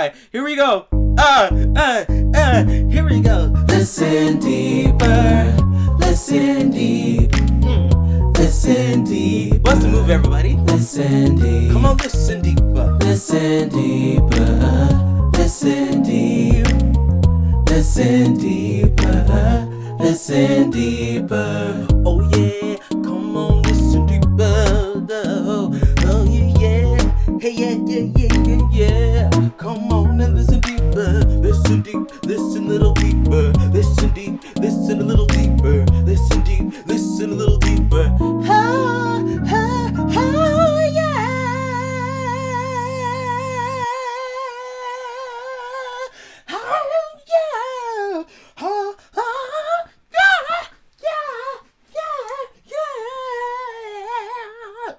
right, here we go. Here we go. Listen deeper. Listen deep. Listen deep. What's the move, everybody? Listen deep. Come on, listen deeper. Listen deeper. Listen deep. Listen deeper. Listen deeper. Oh yeah, come on, listen deeper. Oh yeah. Hey yeah. Come on and listen deeper. Listen deep, listen a little deeper. Listen deep, listen a little deeper. Listen deep, listen a little deeper. Oh yeah.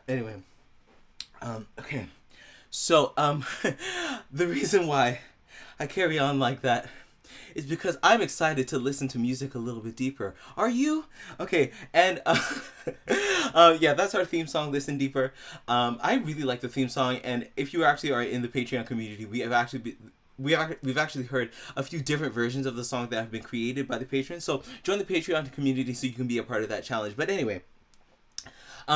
Anyway, okay, so, the reason why I carry on like that is because I'm excited to listen to music a little bit deeper. Are you? Okay, and, yeah, that's our theme song, Listen Deeper. I really like the theme song, and if you actually are in the Patreon community, we've actually heard a few different versions of the song that have been created by the patrons, so join the Patreon community so you can be a part of that challenge. But anyway,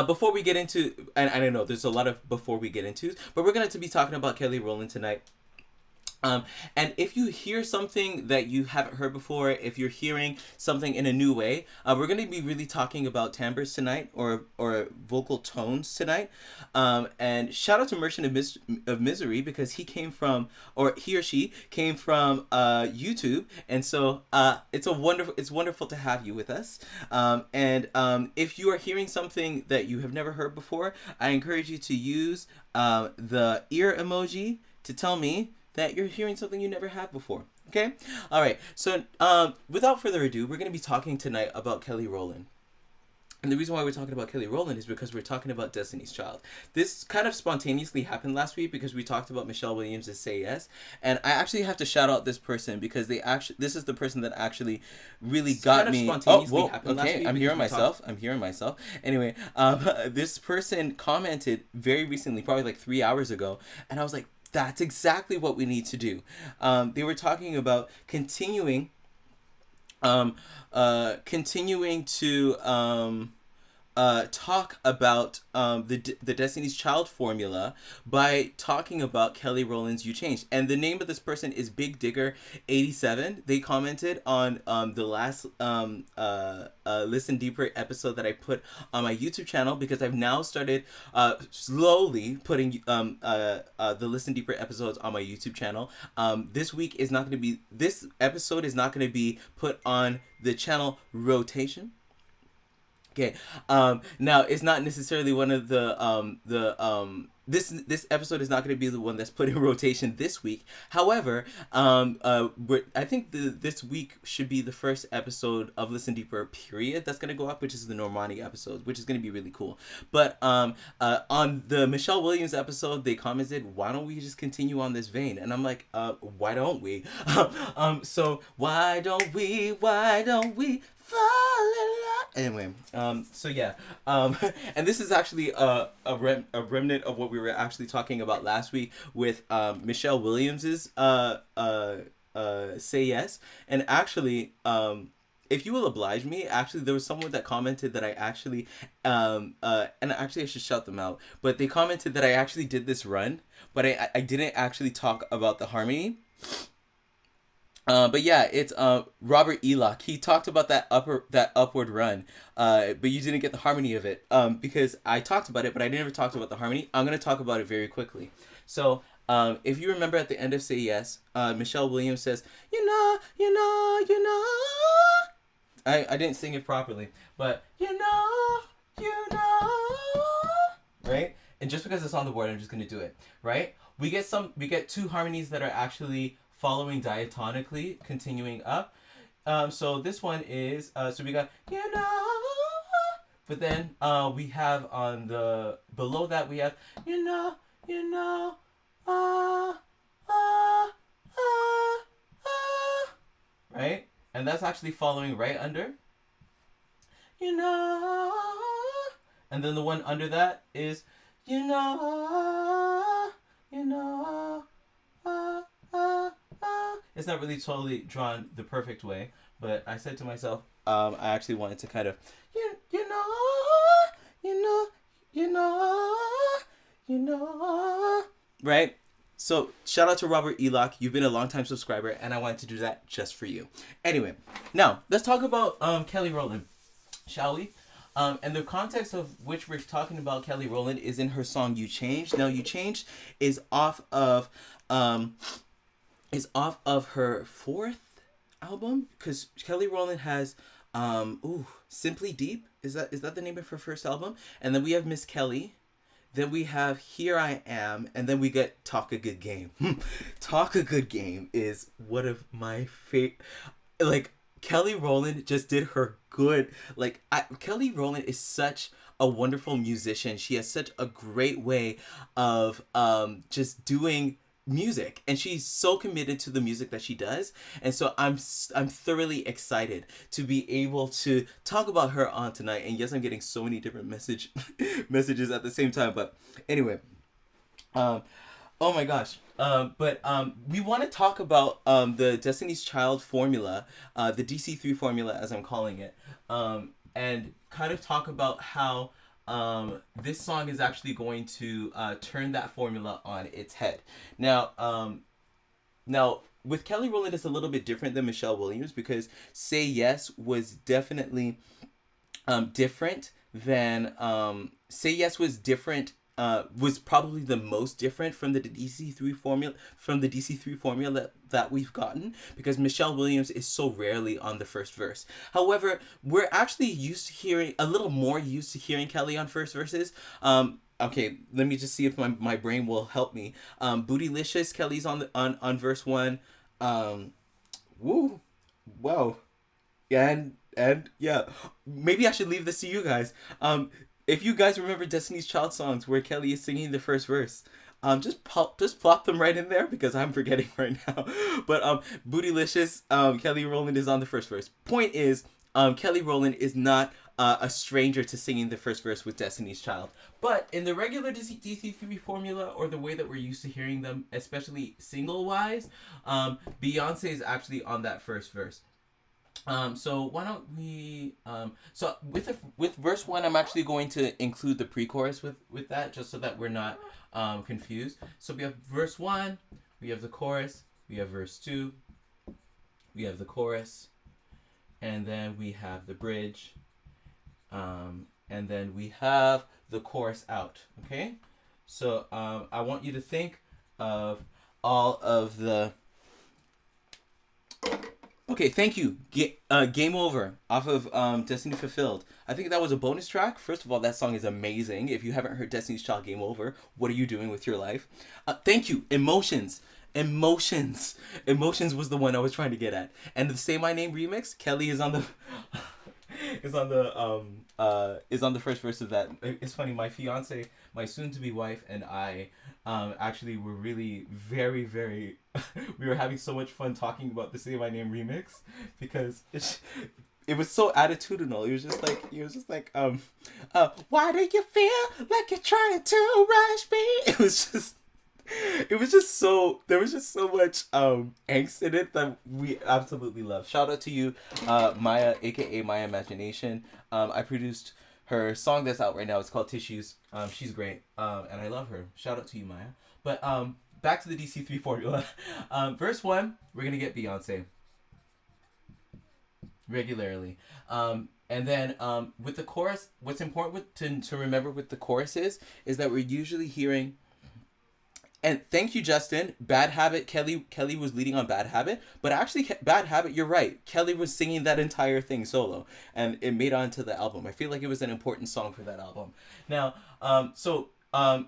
before we get into, and I don't know, there's a lot of before we get into, but we're going to be talking about Kelly Rowland tonight. And if you hear something that you haven't heard before, if you're hearing something in a new way, we're going to be really talking about timbres tonight, or vocal tones tonight. And shout out to Merchant of Misery, because he or she came from YouTube, and so it's wonderful to have you with us. And if you are hearing something that you have never heard before, I encourage you to use the ear emoji to tell me that you're hearing something you never had before. Okay? All right. So without further ado, we're going to be talking tonight about Kelly Rowland. And the reason why we're talking about Kelly Rowland is because we're talking about Destiny's Child. This kind of spontaneously happened last week because we talked about Michelle Williams' Say Yes. And I actually have to shout out this person because this is the person that actually really got me. Spontaneously happened last week. I'm hearing myself. Anyway, this person commented very recently, probably like 3 hours ago. And I was like, that's exactly what we need to do. They were talking about continuing to talk about the Destiny's Child formula by talking about Kelly Rowland's You Changed. And the name of this person is Big Digger 87. They commented on the last Listen Deeper episode that I put on my YouTube channel, because I've now started slowly putting the Listen Deeper episodes on my YouTube channel. This episode is not going to be put on the channel rotation. Okay. Now it's not necessarily one of this episode is not going to be the one that's put in rotation this week. However, I think this week should be the first episode of Listen Deeper period that's going to go up, which is the Normani episode, which is going to be really cool. But on the Michelle Williams episode, they commented, why don't we just continue on this vein? And I'm like, why don't we? So why don't we fall in love? Anyway, so yeah, and this is actually a remnant of what we were actually talking about last week with Michelle Williams's Say Yes. And actually, if you will oblige me, actually there was someone that commented that I actually and actually I should shout them out, but they commented that I actually did this run, but I didn't actually talk about the harmony. But yeah, it's Robert Elock. He talked about that upward run, but you didn't get the harmony of it, because I talked about it, but I never talked about the harmony. I'm gonna talk about it very quickly. So if you remember at the end of Say Yes, Michelle Williams says, you know. I didn't sing it properly, but you know, right? And just because it's on the board, I'm just gonna do it, right? We get two harmonies that are actually following diatonically, continuing up. So this one is, so we got, but then we have on the, below that we have, right? And that's actually following right under, and then the one under that is, It's not really totally drawn the perfect way, but I said to myself, I actually wanted to kind of, you know, you know, you know, you know, right? So shout out to Robert Elock. You've been a longtime subscriber, and I wanted to do that just for you. Anyway, now let's talk about Kelly Rowland, shall we? And the context of which we're talking about Kelly Rowland is in her song "You Changed." Now, "You Changed" is off of her fourth album, because Kelly Rowland has Simply Deep. Is that the name of her first album? And then we have Miss Kelly. Then we have Here I Am, and then we get Talk a Good Game. Talk a Good Game is one of my favorite. Like, Kelly Rowland just did her good. Like, Kelly Rowland is such a wonderful musician. She has such a great way of just doing music, and she's so committed to the music that she does. And so I'm thoroughly excited to be able to talk about her on tonight. And yes, I'm getting so many different messages at the same time, but anyway, oh my gosh. We want to talk about the Destiny's Child formula, the DC3 formula, as I'm calling it, and kind of talk about how this song is actually going to turn that formula on its head. Now, with Kelly Rowland, it's a little bit different than Michelle Williams, because Say Yes was definitely different than Say Yes was different. Was probably the most different from the DC3 formula that we've gotten, because Michelle Williams is so rarely on the first verse. However, we're actually a little more used to hearing Kelly on first verses. Okay, let me just see if my brain will help me. Bootylicious, Kelly's on verse 1. Woo, wow, and yeah, maybe I should leave this to you guys. If you guys remember Destiny's Child songs where Kelly is singing the first verse, just plop them right in there, because I'm forgetting right now. But Bootylicious, Kelly Rowland is on the first verse. Point is, Kelly Rowland is not a stranger to singing the first verse with Destiny's Child. But in the regular DC3 formula, or the way that we're used to hearing them, especially single-wise, Beyonce is actually on that first verse. So why don't we so with verse 1, I'm actually going to include the pre-chorus with that, just so that we're not confused. So we have verse 1, we have the chorus, we have verse 2, we have the chorus, and then we have the bridge, and then we have the chorus out. Okay, so I want you to think of all of the. Okay, thank you. Game Over off of Destiny Fulfilled. I think that was a bonus track. First of all, that song is amazing. If you haven't heard Destiny's Child Game Over, what are you doing with your life? Thank you. Emotions was the one I was trying to get at. And the Say My Name remix, Kelly is on the is on the first verse of that. It's funny, my fiance, my soon-to-be wife, and I actually were really very, very we were having so much fun talking about the Say My Name remix, because it was so attitudinal. It was just like why do you feel like you're trying to rush me? It was just so, there was just so much angst in it that we absolutely love. Shout out to you, Maya, aka Miamagination. I produced her song that's out right now. It's called Tissues. She's great, and I love her. Shout out to you, Maya. But back to the DC3 formula. Verse 1, we're gonna get Beyonce regularly. And then with the chorus, what's important to remember with the chorus is that we're usually hearing. And thank you, Justin. Bad Habit, Kelly was leading on Bad Habit. But actually, Bad Habit, you're right. Kelly was singing that entire thing solo. And it made onto the album. I feel like it was an important song for that album. Now,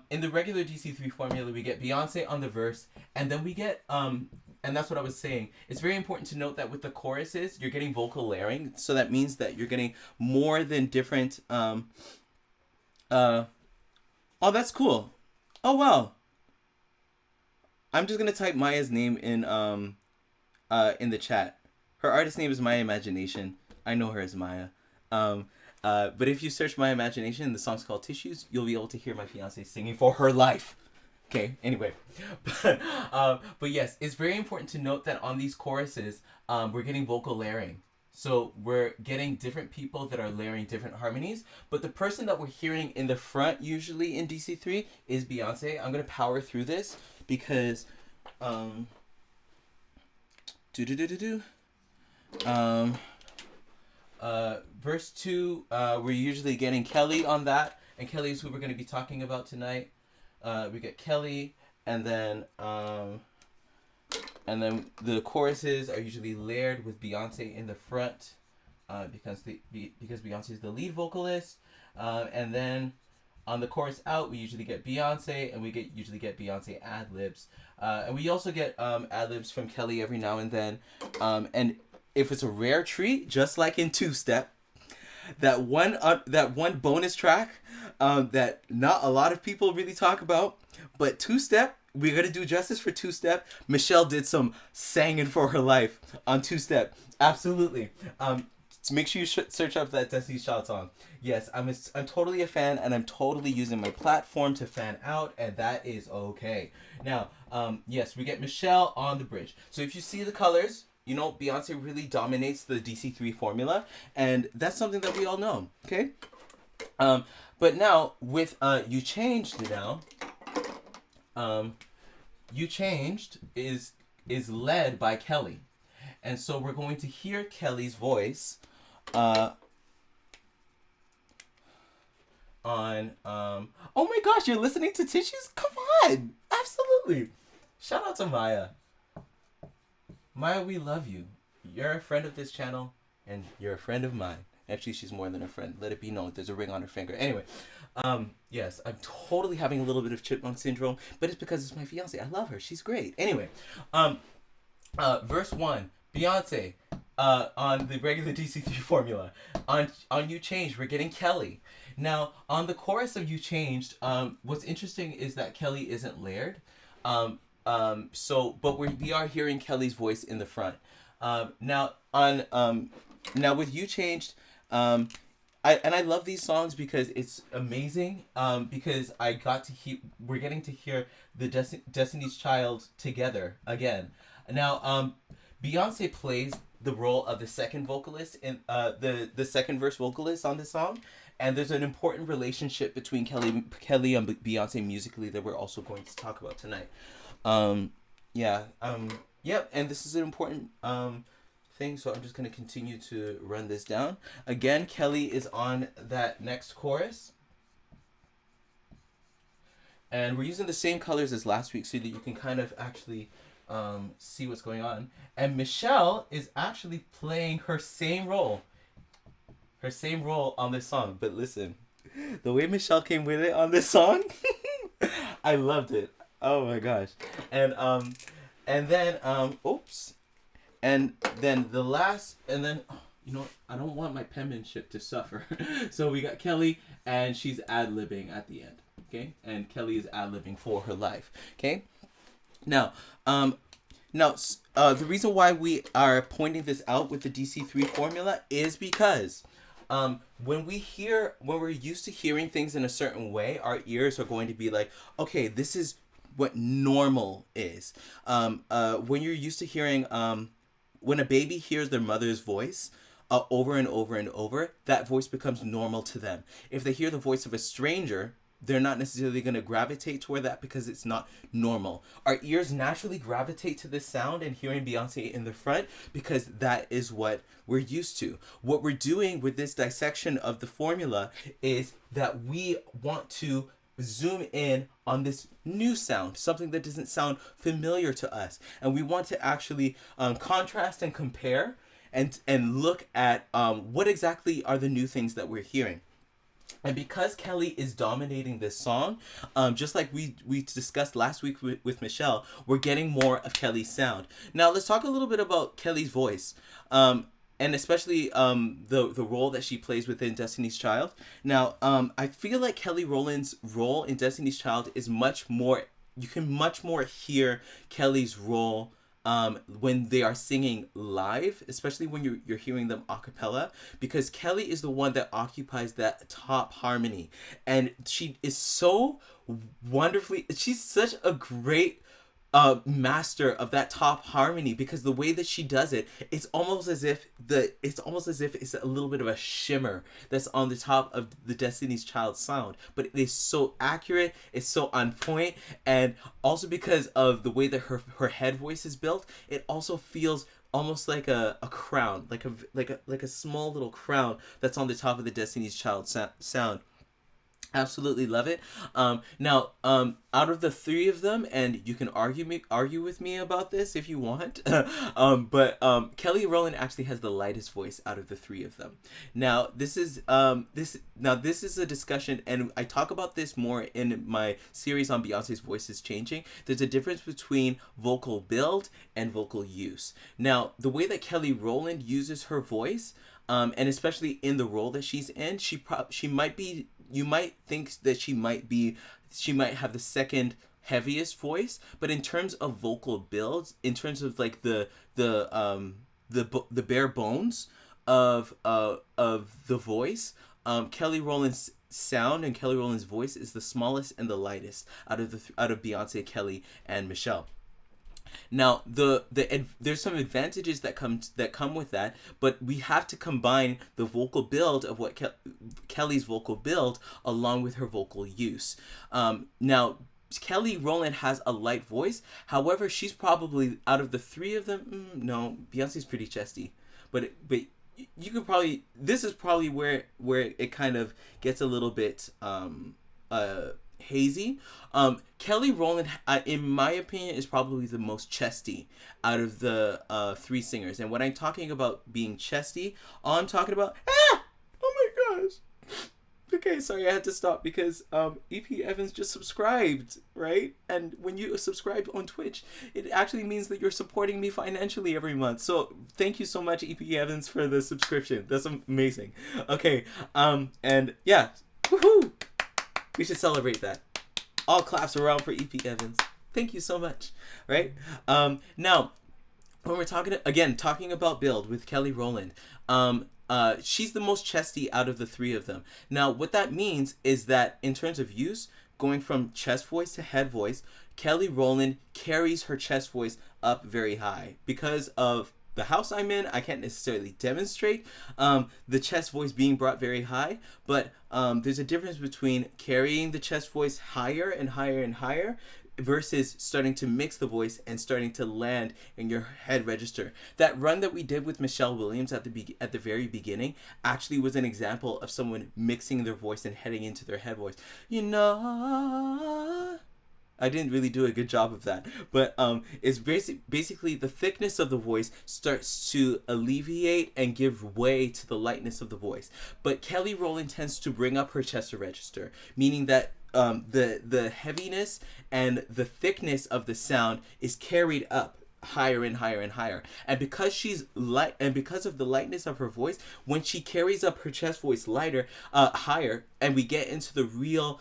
in the regular DC3 formula, we get Beyonce on the verse. And then we get, and that's what I was saying. It's very important to note that with the choruses, you're getting vocal layering. So that means that you're getting more than different, oh, that's cool. Oh, wow. I'm just gonna type Maya's name in the chat. Her artist name is Miamagination. I know her as Maya. But if you search Miamagination, the song's called Tissues, you'll be able to hear my fiance singing for her life. Okay, anyway. But yes, it's very important to note that on these choruses, we're getting vocal layering. So we're getting different people that are layering different harmonies. But the person that we're hearing in the front, usually in DC3, is Beyonce. I'm going to power through this because... do-do-do-do-do. Verse 2, we're usually getting Kelly on that. And Kelly is who we're going to be talking about tonight. We get Kelly, and then the choruses are usually layered with Beyonce in the front, because Beyonce is the lead vocalist, and then on the chorus out we usually get Beyonce, and we usually get Beyonce ad libs, and we also get ad libs from Kelly every now and then, and if it's a rare treat, just like in Two Step, that one bonus track that not a lot of people really talk about, but Two Step, we're gonna do justice for Two Step. Michelle did some singing for her life on Two Step, absolutely. So make sure you search up that Destiny's Child song. Yes, I'm totally a fan, and I'm totally using my platform to fan out, and that is okay. Now, yes, we get Michelle on the bridge. So if you see the colors, you know, Beyonce really dominates the DC3 formula, and that's something that we all know, okay? But now, with You Changed now, You Changed is led by Kelly. And so we're going to hear Kelly's voice on, oh my gosh, you're listening to Tissues? Come on! Absolutely! Shout out to Maya. Maya, we love you. You're a friend of this channel, and you're a friend of mine. Actually, she's more than a friend. Let it be known. There's a ring on her finger. Anyway, yes, I'm totally having a little bit of chipmunk syndrome, but it's because it's my fiance. I love her. She's great. Anyway, verse 1, Beyonce, on the regular DC3 formula. On You Changed, we're getting Kelly. Now, on the chorus of You Changed, what's interesting is that Kelly isn't layered. But we are hearing Kelly's voice in the front. Now with You Changed, I love these songs because it's amazing. Because we're getting to hear the Destiny's Child together again. Now, Beyonce plays the role of the second vocalist in the second verse vocalist on this song. And there's an important relationship between Kelly and Beyonce musically that we're also going to talk about tonight. Yep, and this is an important thing, so I'm just going to continue to run this down. Again, Kelly is on that next chorus. And we're using the same colors as last week so that you can kind of actually see what's going on. And Michelle is actually playing her same role on this song. But listen, the way Michelle came with it on this song, I loved it. Oh my gosh. And then you know, I don't want my penmanship to suffer. So we got Kelly, and she's ad-libbing at the end. Okay? And Kelly is ad-libbing for her life. Okay? Now, the reason why we are pointing this out with the DC3 formula is because when we're used to hearing things in a certain way, our ears are going to be like, okay, this is what normal is. When you're used to hearing, when a baby hears their mother's voice over and over and over, that voice becomes normal to them. If they hear the voice of a stranger, they're not necessarily going to gravitate toward that because it's not normal. Our ears naturally gravitate to this sound and hearing Beyonce in the front because that is what we're used to. What we're doing with this dissection of the formula is that we want to zoom in on this new sound, something that doesn't sound familiar to us. And we want to actually contrast and compare and look at what exactly are the new things that we're hearing. And because Kelly is dominating this song, just like we discussed last week with Michelle, we're getting more of Kelly's sound. Now, let's talk a little bit about Kelly's voice, and especially the role that she plays within Destiny's Child. Now, I feel like Kelly Rowland's role in Destiny's Child is much more... You can much more hear Kelly's role when they are singing live, especially when you're hearing them a cappella, because Kelly is the one that occupies that top harmony, and she is so wonderfully, she's such a great master of that top harmony, because the way that she does it, it's almost as if it's a little bit of a shimmer that's on the top of the Destiny's Child sound, but it is so accurate, it's so on point, and also because of the way that her head voice is built, it also feels almost like a crown, like a small little crown that's on the top of the Destiny's Child sound. Absolutely love it. Now, out of the three of them, and you can argue with me about this if you want, but Kelly Rowland actually has the lightest voice out of the three of them. Now, this is a discussion, and I talk about this more in my series on Beyonce's voices changing. There's a difference between vocal build and vocal use. Now, the way that Kelly Rowland uses her voice, and especially in the role that she's in, she might be. You might think that she might have the second heaviest voice, but in terms of vocal builds, in terms of like the bare bones of the voice, Kelly Rowland's sound and Kelly Rowland's voice is the smallest and the lightest out of Beyonce, Kelly, and Michelle. Now, there's some advantages that come with that, but we have to combine the vocal build of what Kelly's vocal build along with her vocal use. Now, Kelly Rowland has a light voice. However, she's probably, out of the three of them, no, Beyonce's pretty chesty, but you could probably, this is probably where it kind of gets a little bit hazy. Kelly Rowland, in my opinion, is probably the most chesty out of the three singers. And when I'm talking about being chesty, all I'm talking about, oh my gosh. Okay, sorry, I had to stop because EP Evans just subscribed, right? And when you subscribe on Twitch, it actually means that you're supporting me financially every month. So thank you so much, EP Evans, for the subscription. That's amazing. Okay, and yeah, woohoo! We should celebrate that. All claps around for EP Evans. Thank you so much, right? Now, when we're talking about build with Kelly Rowland, she's the most chesty out of the three of them. Now, what that means is that in terms of use, going from chest voice to head voice, Kelly Rowland carries her chest voice up very high. Because of the house I'm in, I can't necessarily demonstrate the chest voice being brought very high, but there's a difference between carrying the chest voice higher and higher and higher versus starting to mix the voice and starting to land in your head register. That run that we did with Michelle Williams at the very beginning actually was an example of someone mixing their voice and heading into their head voice. You know, I didn't really do a good job of that, but it's basically the thickness of the voice starts to alleviate and give way to the lightness of the voice. But Kelly Rowland tends to bring up her chest register, meaning that the heaviness and the thickness of the sound is carried up higher and higher and higher. And because she's light, and because of the lightness of her voice, when she carries up her chest voice higher, and we get into the real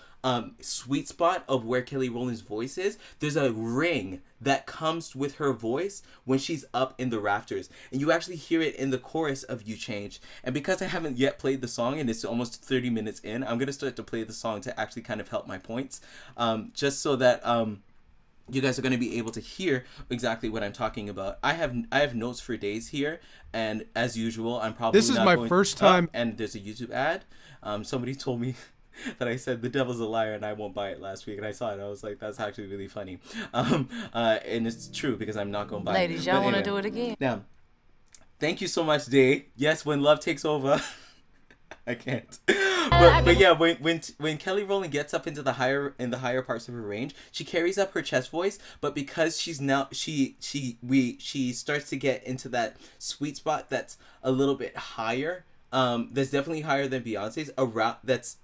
sweet spot of where Kelly Rowland's voice is, there's a ring that comes with her voice when she's up in the rafters, and you actually hear it in the chorus of You Change. And because I haven't yet played the song and it's almost 30 minutes in, I'm gonna start to play the song to actually kind of help my points, just so that you guys are going to be able to hear exactly what I'm talking about. I have notes for days here, and as usual, I'm probably this is my first time. And there's a YouTube ad. Somebody told me that I said the devil's a liar and I won't buy it last week, and I saw it. I was like, that's actually really funny. And it's true because I'm not going to buy it. Ladies, y'all want to do it again? Now, thank you so much, Day. Yes, when love takes over. I can't. But yeah, when Kelly Rowland gets up into the higher parts of her range, she carries up her chest voice, but because she's now she starts to get into that sweet spot that's a little bit higher, that's definitely higher than Beyonce's, around, that's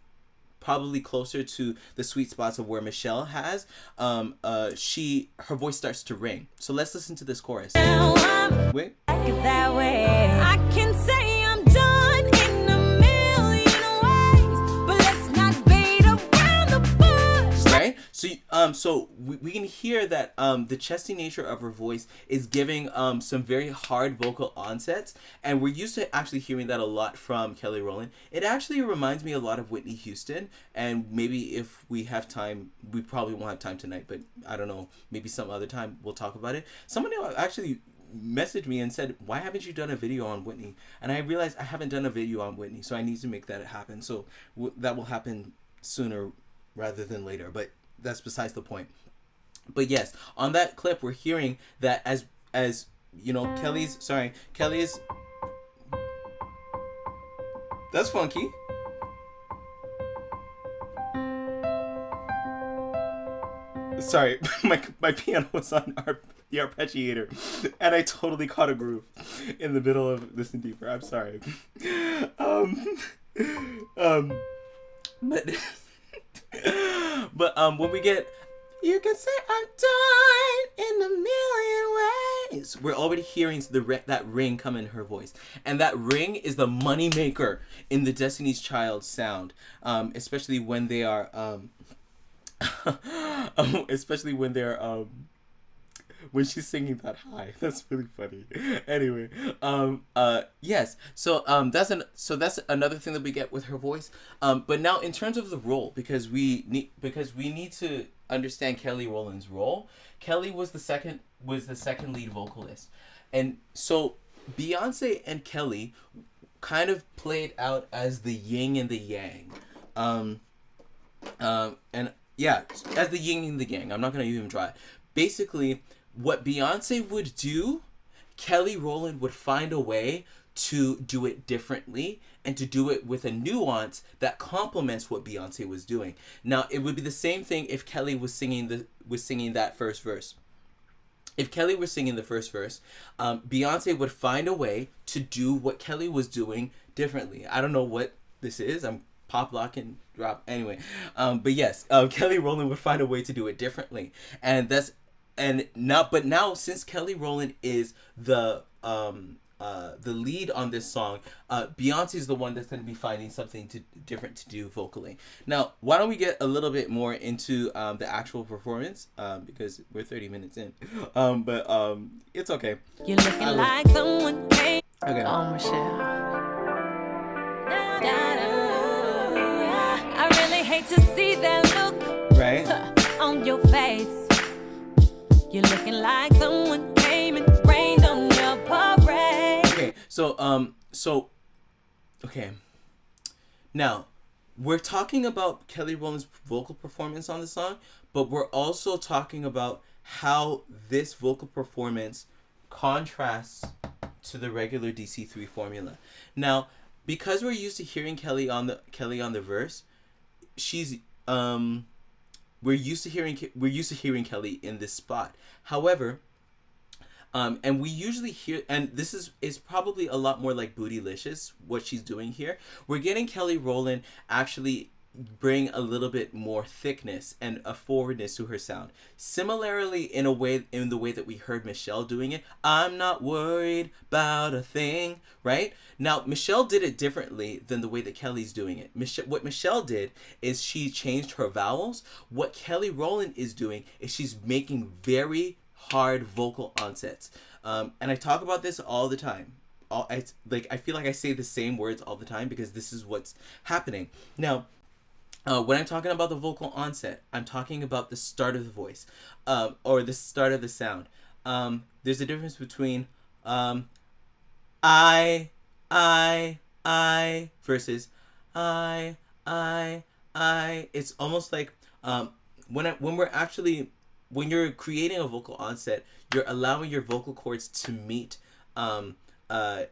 probably closer to the sweet spots of where Michelle has, her voice starts to ring. So let's listen to this chorus. Wait. That way. I can say I'm done in a million ways, but let's not beat around the bush. Right? we can hear that the chesty nature of her voice is giving some very hard vocal onsets, and we're used to actually hearing that a lot from Kelly Rowland. It actually reminds me a lot of Whitney Houston, and maybe if we have time, we probably won't have time tonight, but I don't know, maybe some other time we'll talk about it. Someone actually messaged me and said, why haven't you done a video on Whitney? And I realized I haven't done a video on Whitney, so I need to make that happen. So that will happen sooner rather than later, but that's besides the point. But yes, on that clip we're hearing that as you know, Kelly's that's funky. Sorry, my piano was on the arpeggiator, and I totally caught a groove in the middle of Listen Deeper. I'm sorry. But when we get, you can say I'm done in a million ways, we're already hearing that ring come in her voice, and that ring is the money maker in the Destiny's Child sound, especially when they are when she's singing that high. That's really funny. Anyway, yes. So that's another thing that we get with her voice. But now in terms of the role, because we need to understand Kelly Rowland's role. Kelly was the second lead vocalist, and so Beyonce and Kelly kind of played out as the yin and the yang. And yeah, as the yin and the yang. I'm not gonna even try. Basically, what Beyonce would do, Kelly Rowland would find a way to do it differently and to do it with a nuance that complements what Beyonce was doing. Now, it would be the same thing if Kelly was singing that first verse. If Kelly was singing the first verse, Beyonce would find a way to do what Kelly was doing differently. I don't know what this is. I'm pop, lock, and drop. Anyway, but yes, Kelly Rowland would find a way to do it differently, but now since Kelly Rowland is the lead on this song, Beyonce is the one that's going to be finding something different to do vocally. Now, why don't we get a little bit more into the actual performance, because we're 30 minutes in, but it's okay. You're looking like someone came. Okay. Oh, Michelle. I really hate to see that look Right. on your face. You're looking like someone came and rained on your parade. Okay, okay. Now, we're talking about Kelly Rowland's vocal performance on the song, but we're also talking about how this vocal performance contrasts to the regular DC3 formula. Now, because we're used to hearing Kelly on the verse, we're used to hearing Kelly in this spot. However, and we usually hear, and this is probably a lot more like Bootylicious, what she's doing here. We're getting Kelly Rowland actually bring a little bit more thickness and a forwardness to her sound. Similarly, in the way that we heard Michelle doing it, I'm not worried about a thing, right? Now, Michelle did it differently than the way that Kelly's doing it. What Michelle did is she changed her vowels. What Kelly Rowland is doing is she's making very hard vocal onsets. And I talk about this all the time. I feel like I say the same words all the time because this is what's happening. Now, when I'm talking about the vocal onset, I'm talking about the start of the voice, or the start of the sound. There's a difference between I versus I. It's almost like when you're creating a vocal onset, you're allowing your vocal cords to meet in a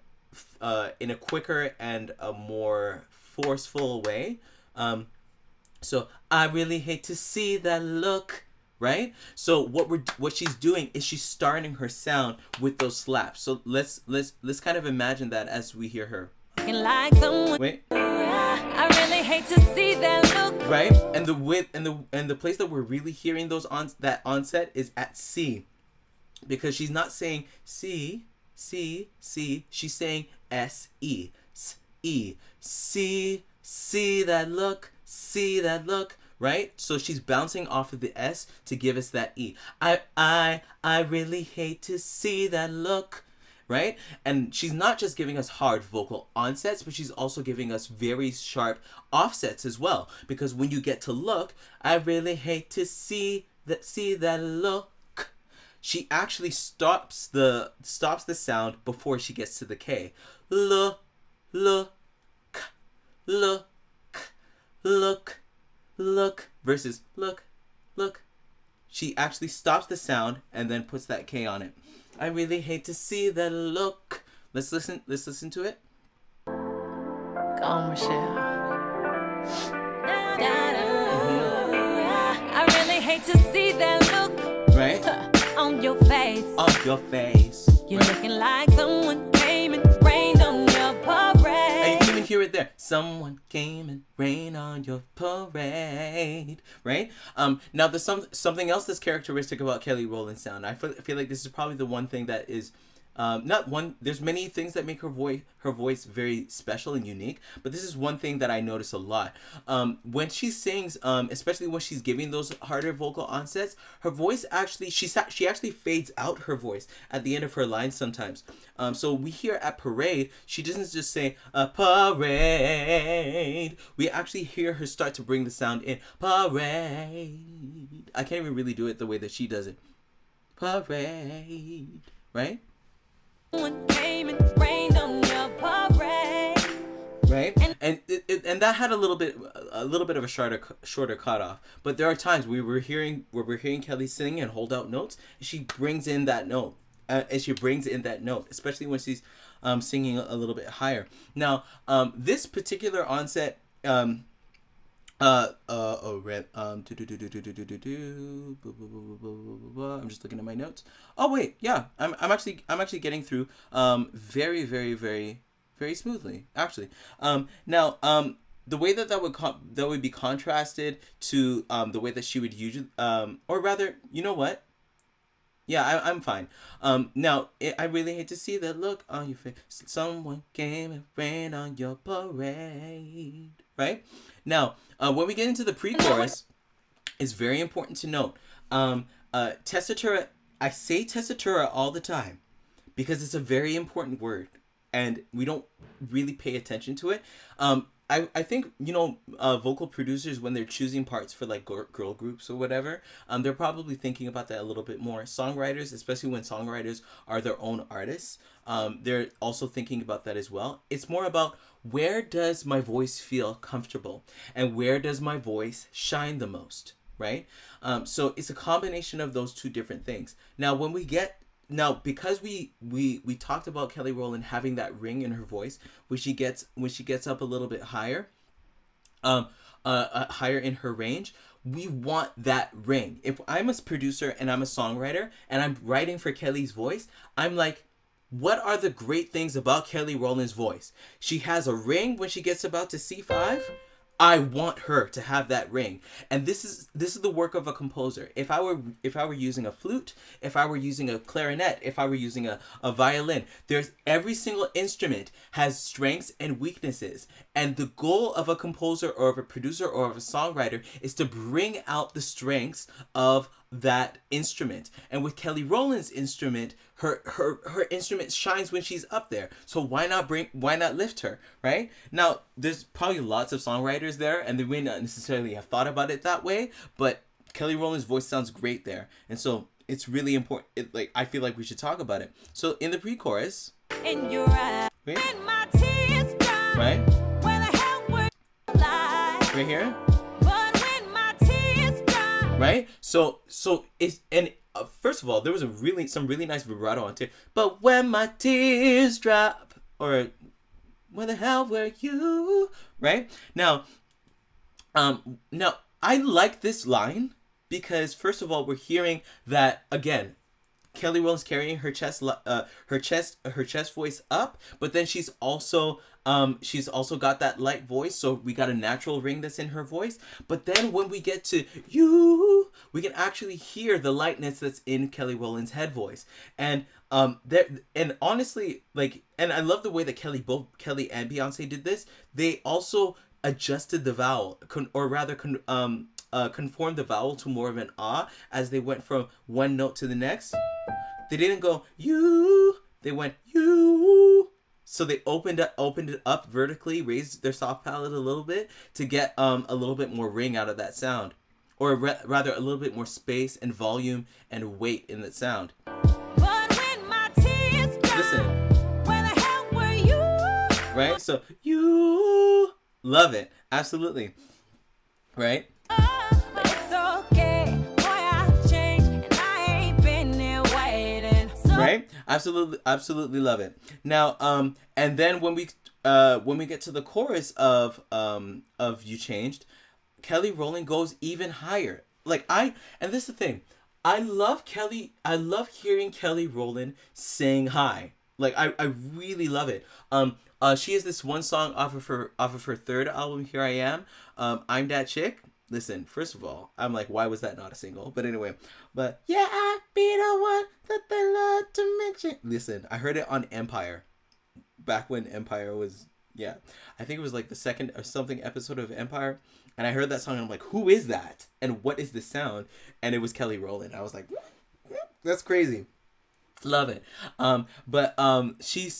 quicker and a more forceful way. So I really hate to see that look, right? So what she's doing is she's starting her sound with those slaps. So let's kind of imagine that as we hear her. Like someone. Wait. I really hate to see that look. Right? And the width and the place that we're really hearing that onset is at C. Because she's not saying C, C, C. She's saying S-E. S-E. See that look. See that look, right? So she's bouncing off of the S to give us that E. I really hate to see that look, right? And she's not just giving us hard vocal onsets, but she's also giving us very sharp offsets as well. Because when you get to look, I really hate to see that look. She actually stops the sound before she gets to the K. Look, look, look, look, versus look, look. She actually stops the sound and then puts that K on it. I really hate to see that look. Let's listen to it. Go on, Michelle. I really hate to see that look Right? on your face. On your face. You're Right? looking like someone came and rained on your And you parade. can even hear it there. Someone came and rained on your parade. Right? Now there's something else that's characteristic about Kelly Rowland's sound. I feel like this is probably the one thing that is not one. There's many things that make her voice very special and unique, but this is one thing that I notice a lot. When she sings, especially when she's giving those harder vocal onsets, her voice actually she actually fades out her voice at the end of her lines sometimes. So we hear at parade, she doesn't just say parade. We actually hear her start to bring the sound in. Parade. I can't even really do it the way that she does it. Parade. Right? Someone came and rained on your parade. Right, and that had a little bit of a shorter cutoff. But there are times where we're hearing Kelly sing and hold out notes, and she brings in that note, especially when she's singing a little bit higher. Now, this particular onset, I'm just looking at my notes. Oh wait, yeah, I'm actually getting through very, very, very, very smoothly, actually. Now, the way that would be contrasted to the way that she would usually, or rather, you know what? Yeah, I'm fine. Now, I really hate to see that look on your face. Someone came and rained on your parade. Right? Now, when we get into the pre-chorus, it's very important to note. Tessitura, I say tessitura all the time because it's a very important word and we don't really pay attention to it. I think, vocal producers, when they're choosing parts for like girl groups or whatever, they're probably thinking about that a little bit more. Songwriters, especially when songwriters are their own artists, they're also thinking about that as well. It's more about where does my voice feel comfortable and where does my voice shine the most, right? So it's a combination of those two different things. Now, because we talked about Kelly Rowland having that ring in her voice when she gets up a little bit higher, higher in her range, we want that ring. If I'm a producer and I'm a songwriter and I'm writing for Kelly's voice, I'm like, what are the great things about Kelly Rowland's voice? She has a ring when she gets about to C5. I want her to have that ring. And this is the work of a composer. If I were using a flute, if I were using a clarinet, if I were using a violin, every single instrument has strengths and weaknesses. And the goal of a composer or of a producer or of a songwriter is to bring out the strengths of that instrument. And with Kelly Rowland's instrument, her instrument shines when she's up there. So why not lift her, right? Now, there's probably lots of songwriters there and they may not necessarily have thought about it that way, but Kelly Rowland's voice sounds great there. And so it's really important. I feel like we should talk about it. So in the pre-chorus, In your eyes, right? and my tears dry. Right? Where the hell were you like? Right here? But when my tears dry. Right? So it's, and first of all, there was some really nice vibrato on it. But when my tears drop, or where the hell were you? Right? Now I like this line because first of all, we're hearing that again. Kelly Rowland's carrying her chest voice up, but then she's also got that light voice, so we got a natural ring that's in her voice. But then when we get to you, we can actually hear the lightness that's in Kelly Rowland's head voice, and honestly, and I love the way that both Kelly and Beyonce did this. They also adjusted the vowel, conformed the vowel to more of an ah as they went from one note to the next. They didn't go you, they went you. So they opened it up vertically, raised their soft palate a little bit to get a little bit more ring out of that sound, or rather a little bit more space and volume and weight in that sound. But when my tears dry, Listen. where the hell were you? Right? So you love it. Absolutely. Right? But it's okay, boy, I've changed, and I ain't been there waiting. So Right? Absolutely love it. Now, and then when we get to the chorus of You Changed, Kelly Rowland goes even higher. And this is the thing. I love hearing Kelly Rowland sing high. I really love it. She has this one song off of her third album, Here I Am. I'm That Chick. Listen, first of all, I'm like, why was that not a single? But anyway, yeah, I be the one that they love to mention. Listen, I heard it on Empire, back when Empire was, I think it was like the second or something episode of Empire, and I heard that song and I'm like, who is that? And what is the sound? And it was Kelly Rowland. I was like, that's crazy. Love it. But she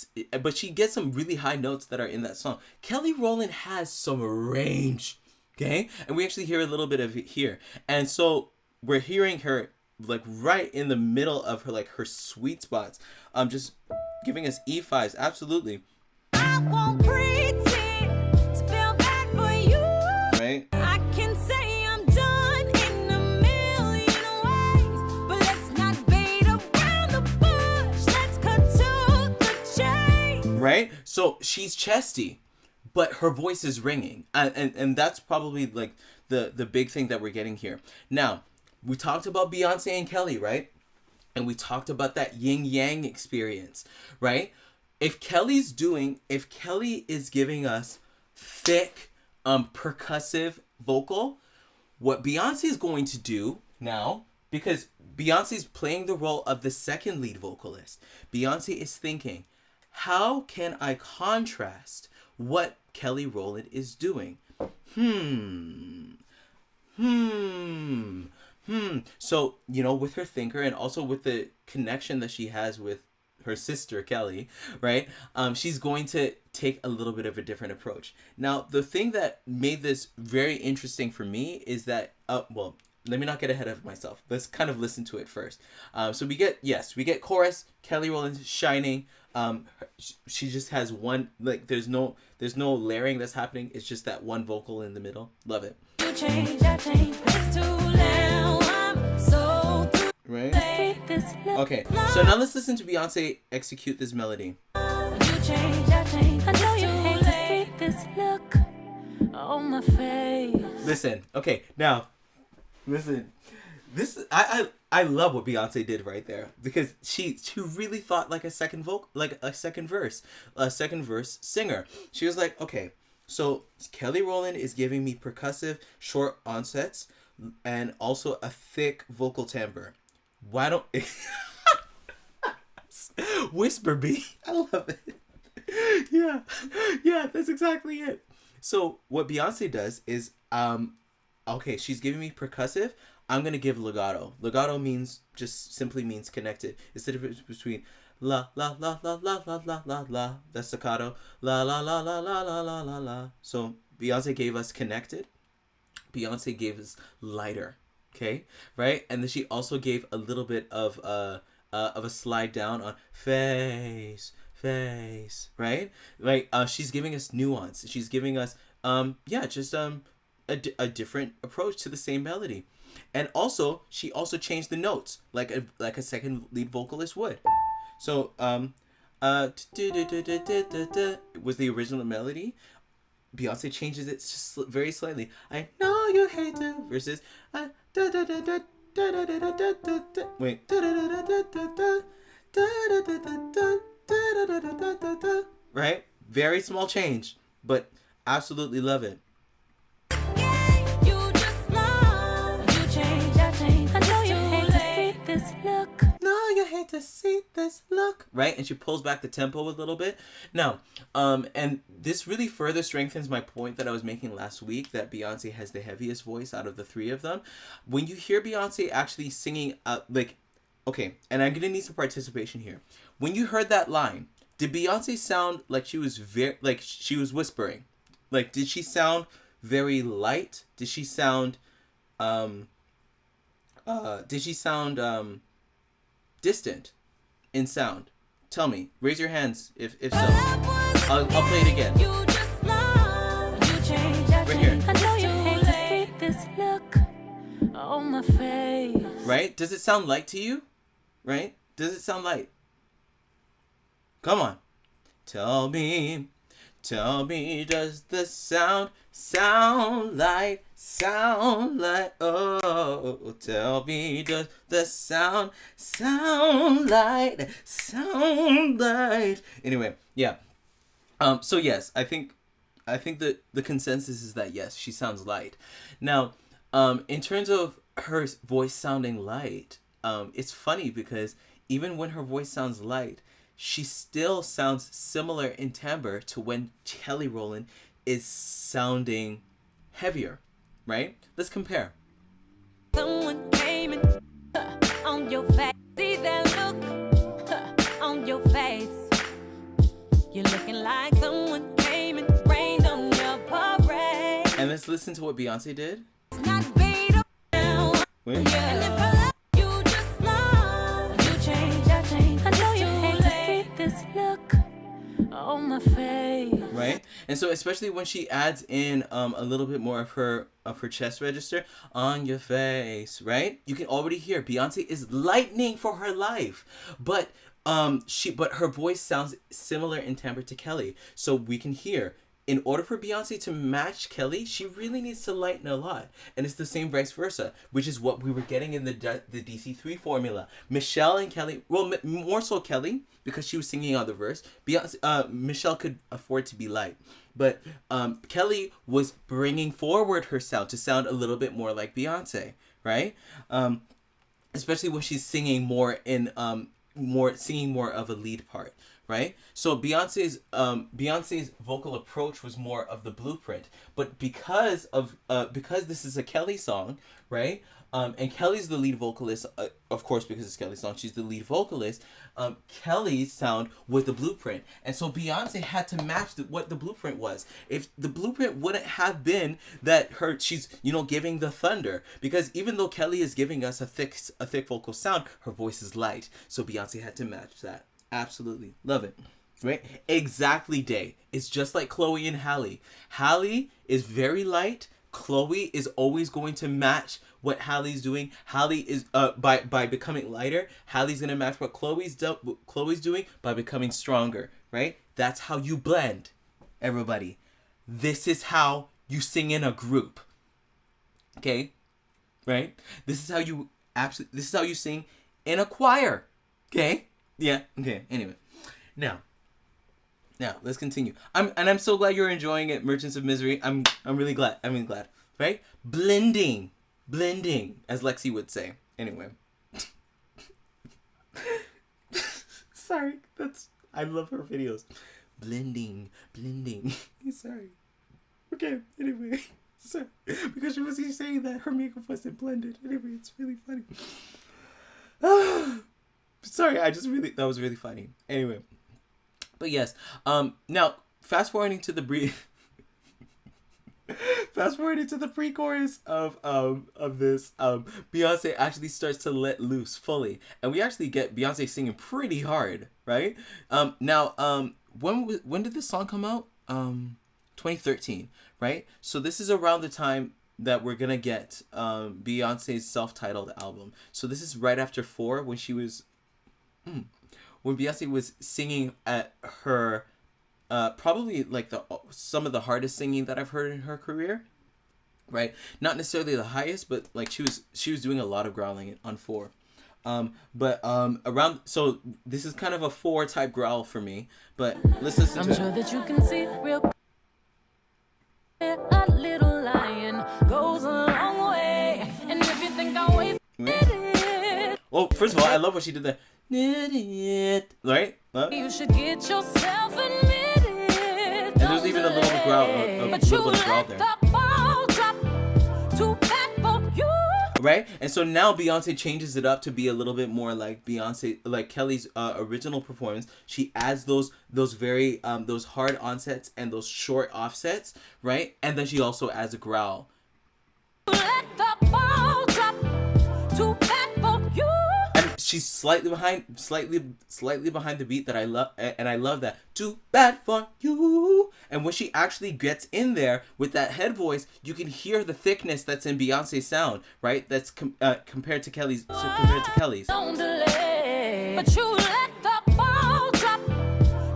gets some really high notes that are in that song. Kelly Rowland has some range. Okay, and we actually hear a little bit of it here, and so we're hearing her right in the middle of her sweet spots, just giving us E5s. Absolutely. I won't pretend to feel bad for you. Right. I can say I'm done in a million ways, but let's not beat around the bush. Let's cut to the chase. Right. So she's chesty, but her voice is ringing, and that's probably the big thing that we're getting here. Now, we talked about Beyonce and Kelly, right? And we talked about that yin yang experience, right? If Kelly is giving us thick, percussive vocal, what Beyonce is going to do now, because Beyonce is playing the role of the second lead vocalist, Beyonce is thinking, how can I contrast what Kelly Rowland is doing? So, with her thinker and also with the connection that she has with her sister, Kelly, right? She's going to take a little bit of a different approach. Now, the thing that made this very interesting for me is that, let me not get ahead of myself. Let's kind of listen to it first. So we get chorus, Kelly Rowland shining. She just has one, there's no layering that's happening. It's just that one vocal in the middle. Love it. You change, I change, it's too loud. I'm so through. Right? This Okay, so now let's listen to Beyonce execute this melody. You change, I change. I know you hate to see this look on my face. Listen, okay, now, listen. This I love what Beyonce did right there, because she really thought like a second verse singer. She was like, okay, so Kelly Rowland is giving me percussive short onsets and also a thick vocal timbre. Why don't whisper B? I love it. Yeah, that's exactly it. So what Beyonce does is okay, she's giving me percussive. I'm going to give legato. Legato simply means connected. It's the difference between la, la, la, la, la, la, la, la, la. That's staccato. La, la, la, la, la, la, la, la, la. So Beyonce gave us connected. Beyonce gave us lighter. Okay? Right? And then she also gave a little bit of a slide down on face. Right? She's giving us nuance. She's giving us, a different approach to the same melody. And also, she also changed the notes like a second lead vocalist would. So, was the original melody. Beyonce changes it just very slightly. I know you hate to versus wait. Right? Very small change, but absolutely love it. You change, I change. I know you hate to see this look. No, you hate hate to see this look, right? And she pulls back the tempo a little bit. Now, and this really further strengthens my point that I was making last week, that Beyonce has the heaviest voice out of the three of them. When you hear Beyonce actually singing, okay, and I'm gonna need some participation here. When you heard that line, did Beyonce sound like she was she was whispering? Like, did she sound very light? Did she sound distant in sound? Tell me. Raise your hands if so. I'll play it again. Right here. I know you hate to see this look on my face. Right? Does it sound light to you? Right? Does it sound light? Come on. Tell me, does the sound light? Oh, tell me, does the sound light? Anyway, yeah. So yes, I think that the consensus is that yes, she sounds light. Now, in terms of her voice sounding light, it's funny because even when her voice sounds light, she still sounds similar in timbre to when Kelly Rowland is sounding heavier, right? Let's compare. Someone came in on your face. See that look on your face. You're looking like someone came and rained on your parade. And let's listen to what Beyonce did. It's not beat up now. Wait. Yeah. And if I love you just love, you change, I change. I know you hate to see this look on my face. Right? And so especially when she adds in a little bit more of her chest register on your face, right? You can already hear Beyonce is lightning for her life. But her voice sounds similar in timbre to Kelly. So we can hear, in order for Beyonce to match Kelly, she really needs to lighten a lot. And it's the same vice versa, which is what we were getting in the DC3 formula. Michelle and Kelly, well, more so Kelly, because she was singing on the verse. Michelle could afford to be light. But Kelly was bringing forward her sound to sound a little bit more like Beyonce, right? Especially when she's singing more in singing more of a lead part, right? So Beyonce's vocal approach was more of the blueprint, but because this is a Kelly song, right? And Kelly's the lead vocalist, of course, because it's Kelly's song, she's the lead vocalist. Kelly's sound was the blueprint, and so Beyonce had to match what the blueprint was. If the blueprint wouldn't have been that she's giving the thunder, because even though Kelly is giving us a thick vocal sound, her voice is light, so Beyonce had to match that. Absolutely love it. Right? Exactly, Day. It's just like Chloe and Halle. Halle is very light. Chloe is always going to match what Halle's doing. Halle is by becoming lighter. Halle's gonna match what Chloe's doing by becoming stronger. Right? That's how you blend, everybody. This is how you sing in a group. Okay? Right? This is how you sing in a choir. Okay? Yeah. Okay. Anyway, now let's continue. I'm so glad you're enjoying it, Merchants of Misery. I'm really glad. Glad. Right? Blending, as Lexi would say. Anyway. Sorry. I love her videos. Blending. Sorry. Okay. Anyway. Sorry. Because she was saying that her makeup wasn't blended. Anyway, it's really funny. Sorry, that was really funny. Anyway. But yes, now fast forwarding to the pre-chorus of this, Beyonce actually starts to let loose fully, and we actually get Beyonce singing pretty hard, right? When did this song come out? 2013, right? So this is around the time that we're gonna get Beyonce's self-titled album. So this is right after 4, when she was. When Beyonce was singing at her, probably like some of the hardest singing that I've heard in her career, right? Not necessarily the highest, but like she was doing a lot of growling on 4. So this is kind of a 4 type growl for me, but let's listen to it. I'm sure that you can see real. A little lion goes a long way, and if you think I wasted it. Well, first of all, I love what she did there. Idiot. Right? You should get yourself admitted. And there's even a little growl, a but little you bit of growl let there. the ball drop. Too bad for you. Right? And so now Beyonce changes it up to be a little bit more like Beyonce, like Kelly's original performance. She adds those very those hard onsets and those short offsets, right? And then she also adds a growl. Let the ball drop. Too bad for you. And she's slightly behind the beat that I love, and I love that. Too bad for you. And when she actually gets in there with that head voice, you can hear the thickness that's in Beyonce's sound, right? That's compared to Kelly's. Don't delay. But you let the ball drop.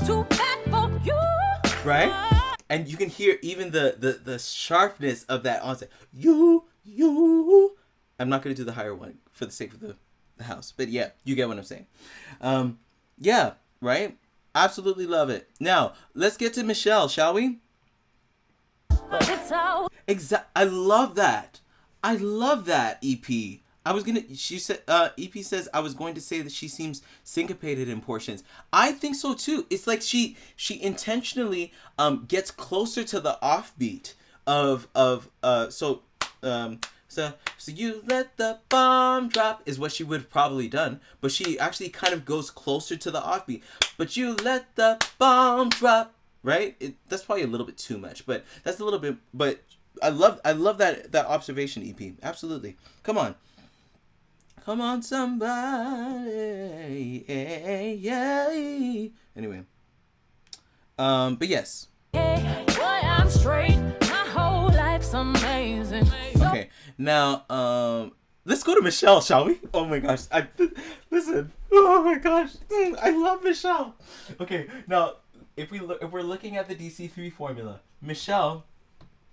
Too bad for you. Right? And you can hear even the sharpness of that onset. You. I'm not gonna do the higher one for the sake of the house, but yeah, you get what I'm saying. Yeah, right? Absolutely love it. Now, let's get to Michelle, shall we? But it's all I love that. I love that EP. She said, EP says I was going to say that she seems syncopated in portions. I think so too. It's like she intentionally gets closer to the offbeat so you let the bomb drop is what she would have probably done, but she actually kind of goes closer to the offbeat. But you let the bomb drop, right? That's probably a little bit too much, but that's a little bit. But I love that observation, EP. Absolutely. Come on, somebody. Yeah. Anyway, but yes. hey, boy, I'm straight. My whole life's amazing. Okay, now let's go to Michelle, shall we? Oh my gosh, listen. Oh my gosh, I love Michelle. Okay, now if we're looking at the DC3 formula, Michelle,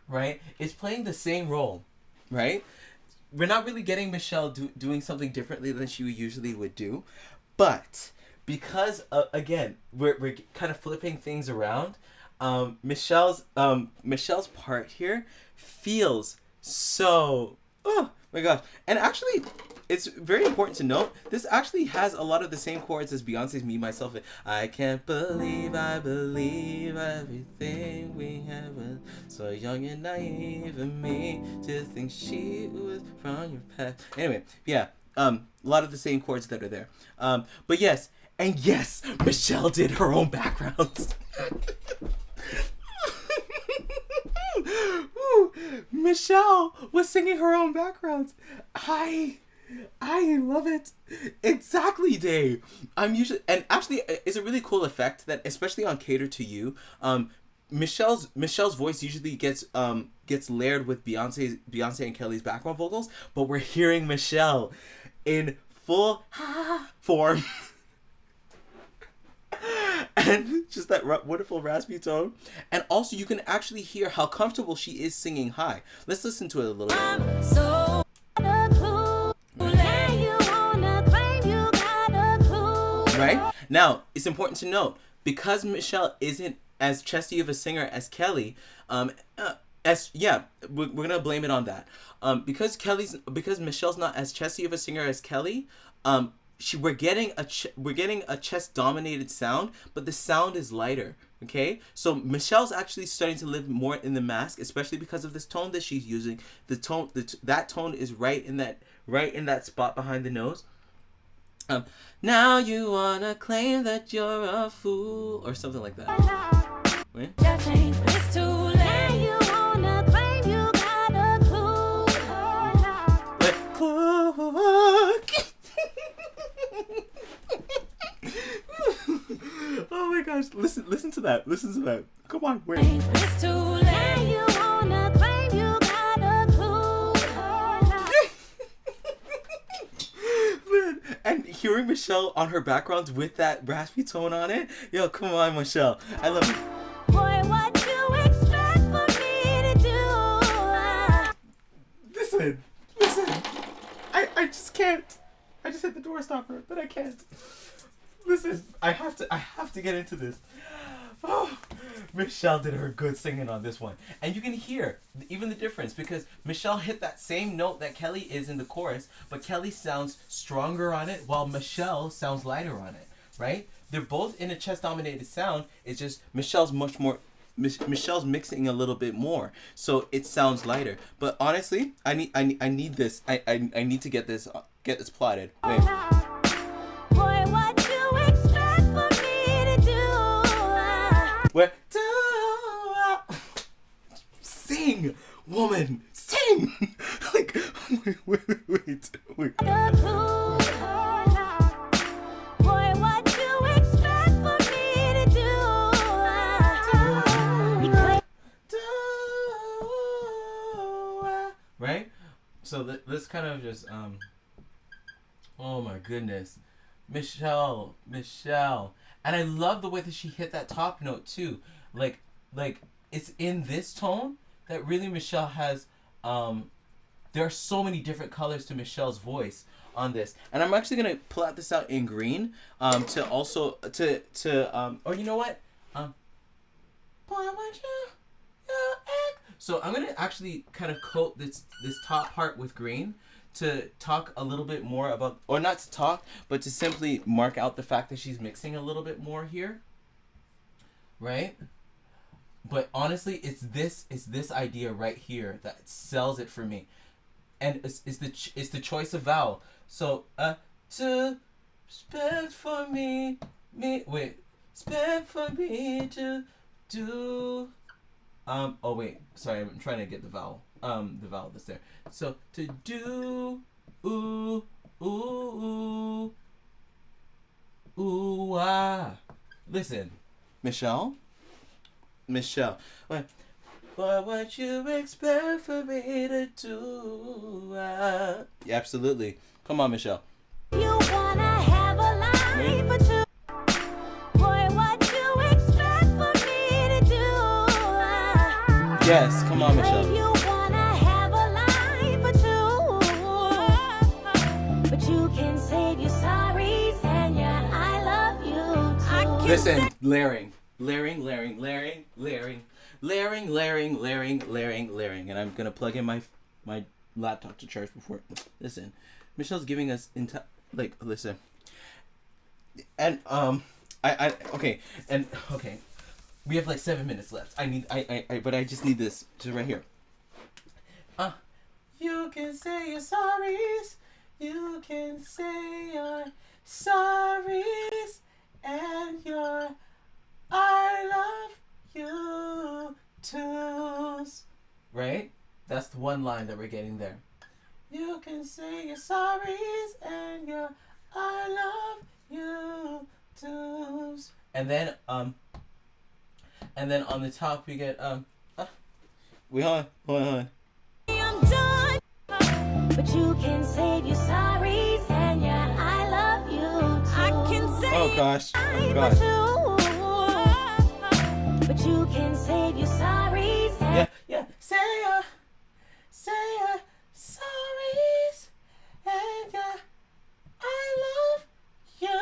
right, is playing the same role, right? We're not really getting Michelle doing something differently than she usually would do, but because again we're kind of flipping things around. Michelle's part here feels so, oh my gosh. And actually, it's very important to note, this actually has a lot of the same chords as Beyonce's Me, Myself, and I can't believe I believe everything we have. So young and naive of me to think she was from your past. Anyway, yeah, a lot of the same chords that are there. But yes, and yes, Michelle did her own backgrounds. Ooh, Michelle was singing her own backgrounds. I love it. Exactly, Dave. I'm usually, and actually, it's a really cool effect that, especially on Cater to You, Michelle's voice usually gets layered with Beyonce and Kelly's background vocals, but we're hearing Michelle in full form. And just that wonderful raspy tone. And also you can actually hear how comfortable she is singing high. Let's listen to it a little bit. So Right? Now, it's important to note, because Michelle isn't as chesty of a singer as Kelly, we're gonna blame it on that. Because Michelle's not as chesty of a singer as Kelly, we're getting a chest dominated sound, but the sound is lighter. Okay, so Michelle's actually starting to live more in the mask, especially because of this tone that she's using. That tone is right in that spot behind the nose. Now you wanna claim that you're a fool or something like that. Wait. it's too late. You wanna claim you got a clue. Oh my gosh! Listen to that. Come on, wait. It's too late. You wanna claim you got a clue. Man, and hearing Michelle on her backgrounds with that raspy tone on it, yo, come on, Michelle, I love it. Boy, what you expect for me to do? Listen. I just can't. I just hit the door stopper, but I can't. Listen, I have to get into this. Oh, Michelle did her good singing on this one. And you can hear even the difference because Michelle hit that same note that Kelly is in the chorus, but Kelly sounds stronger on it while Michelle sounds lighter on it, right? They're both in a chest-dominated sound. It's just Michelle's much more... Michelle's mixing a little bit more, so it sounds lighter. But honestly, I need this. I need to get this plotted. Wait. Boy, what you expect for me to do? Where sing, woman, sing. Like wait. Boy, what you expect for me to do? Right? So this kind of just oh my goodness. Michelle. And I love the way that she hit that top note too. Like it's in this tone that really Michelle has there are so many different colors to Michelle's voice on this. And I'm actually gonna plot this out in green to also or you know what? So I'm gonna actually kind of coat this top part with green to talk a little bit more about, or not to talk, but to simply mark out the fact that she's mixing a little bit more here, right? But honestly, it's this idea right here that sells it for me, and it's the choice of vowel. So to spend for me spend for me to do. Oh wait, sorry, I'm trying to get the vowel that's there. So to do, ooh, ooh, ooh, ooh, ah. Listen, Michelle. But what you expect for me to do? Yeah, absolutely. Come on, Michelle. You wanna have a life or two? Boy, what you expect for me to do? Yes, come on, Michelle. You wanna have a life or two, but you can save your sorries and your I love you too. Listen, layering, and I'm gonna plug in my laptop to charge before. Listen, Michelle's giving us listen, and okay. We have like 7 minutes left. But I just need this just right here. You can say your sorries. You can say your sorries and your I love you too. Right? That's the one line that we're getting there. You can say your sorries and your I love you too. And then on the top we get hold on. I'm done, but you can save your sorries and your I love you too. I can say Oh gosh. but you can save your sorries and Yeah. Say your sorries and your I love you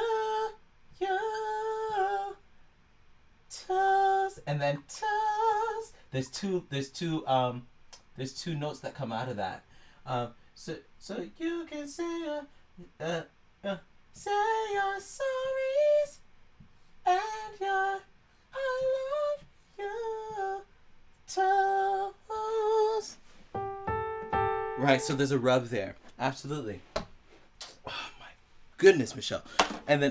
toes. And then toes. There's two notes that come out of that. So you can say say your sorries and your I love you toes. Right, so there's a rub there. Absolutely. Oh my goodness, Michelle. And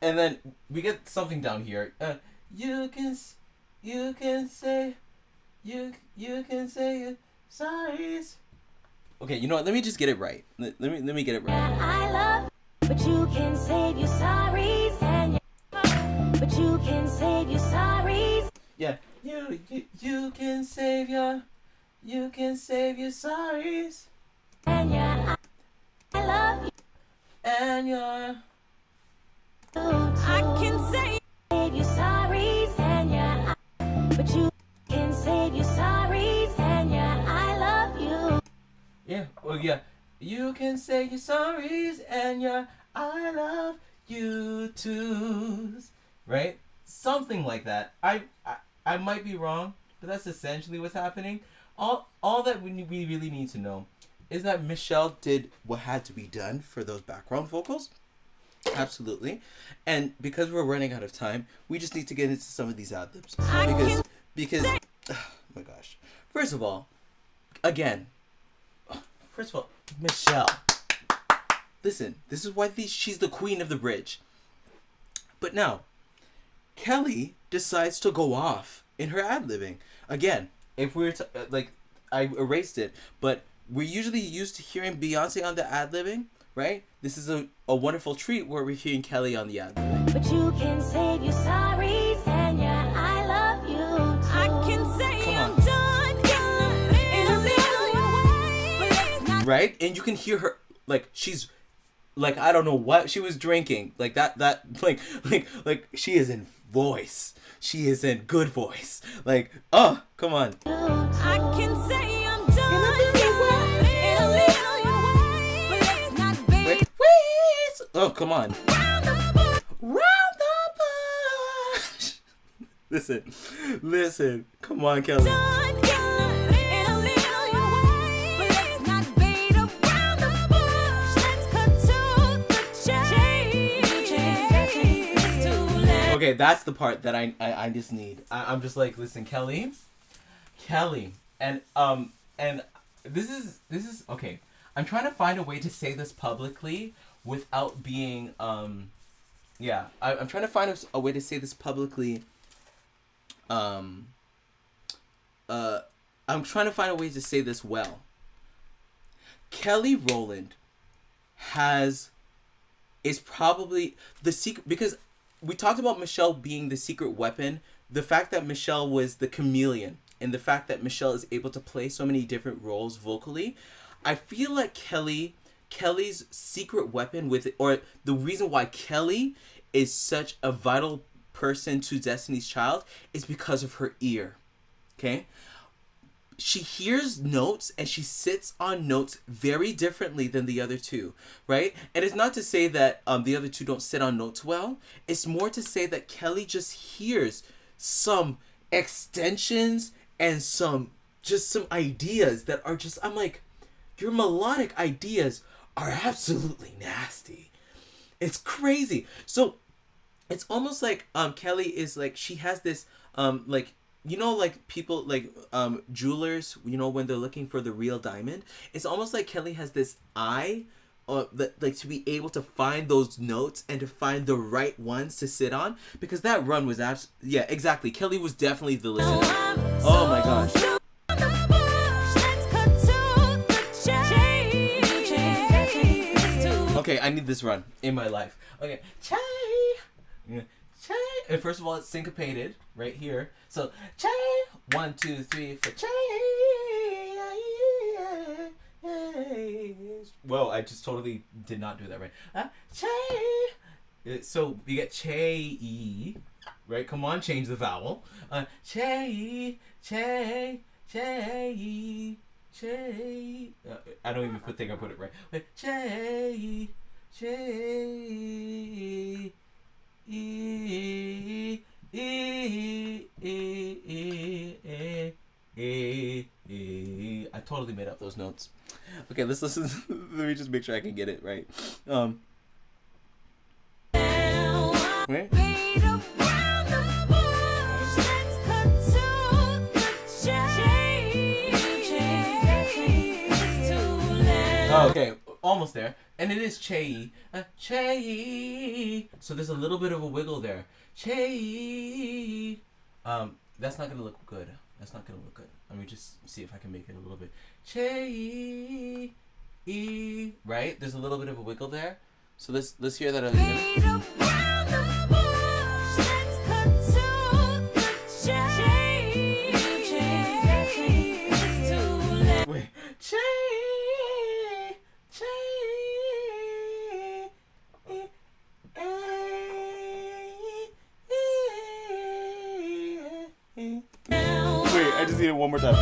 then we get something down here. You can say your sorries. Okay, you know what? Let me just get it right. Let me get it right. I love, but you can save your sorries and but you can save your sorries. Yeah, you can save your sorries And your I love you and your too. I can save your sorries and your but you can save your sorries and your I love you. yeah. Well, yeah. You can say your sorries and your I love you too. Right? something like that. I might be wrong, but that's essentially what's happening. All that we really need to know is that Michelle did what had to be done for those background vocals. Absolutely. And because we're running out of time, we just need to get into some of these ad-libs. Because oh my gosh. First of all, Michelle. Listen, this is why she's the queen of the bridge. But now, Kelly decides to go off in her ad-libbing. Again, if we were to, I erased it, but we're usually used to hearing Beyonce on the ad-libbing, right? This is a wonderful treat where we're hearing Kelly on the ad-libbing. But you can save your sorries and your I love you too. I can say I'm done in a million ways, but let's not. Right? And you can hear her, like, she's, like, I don't know what she was drinking. Like, like, she is in voice. She is in good voice. Like, oh, come on. I can say I'm done in a million ways, but let's not be. Like, oh, come on. Round the bush. Listen. Come on, Kelly. Done in a million ways, but let's not beat around the bush. Let's cut to the chase. It's too late. Okay, that's the part that I just need. I'm just like, listen, Kelly, and this is okay. I'm trying to find a way to say this publicly without being I'm trying to find a way to say this publicly. I'm trying to find a way to say this well. Kelly Rowland is probably the secret, because we talked about Michelle being the secret weapon. The fact that Michelle was the chameleon and the fact that Michelle is able to play so many different roles vocally, I feel like Kelly's secret weapon or the reason why Kelly is such a vital person to Destiny's Child is because of her ear. Okay? She hears notes and she sits on notes very differently than the other two, right? And it's not to say that the other two don't sit on notes well. It's more to say that Kelly just hears some extensions and some ideas that are just, I'm like, your melodic ideas are absolutely nasty. It's crazy. So it's almost like Kelly is like, she has this like, you know, like people like jewelers, you know, when they're looking for the real diamond, it's almost like Kelly has this eye like to be able to find those notes and to find the right ones to sit on, because that run was yeah, exactly. Kelly was definitely the listener. Oh my gosh. Okay, I need this run in my life. Okay, Chay. And first of all, it's syncopated right here. So Chay, 1, 2, 3 for Chay. Whoa, I just totally did not do that right. Chay. So you get Chay, right? Come on, change the vowel. Chay, Chay, Chay. Chay. I don't even think I put it right. Wait, Chay, Chay. I totally made up those notes. Okay, let's listen. Let me just make sure I can get it right. Where? Oh, okay, almost there. And it is Chay. Chay. So there's a little bit of a wiggle there. Chay. That's not gonna look good. That's not gonna look good. Let me just see if I can make it a little bit. Chay. Right? There's a little bit of a wiggle there. So let's hear that again. Wait. Chay. Wait, I just need it one more time.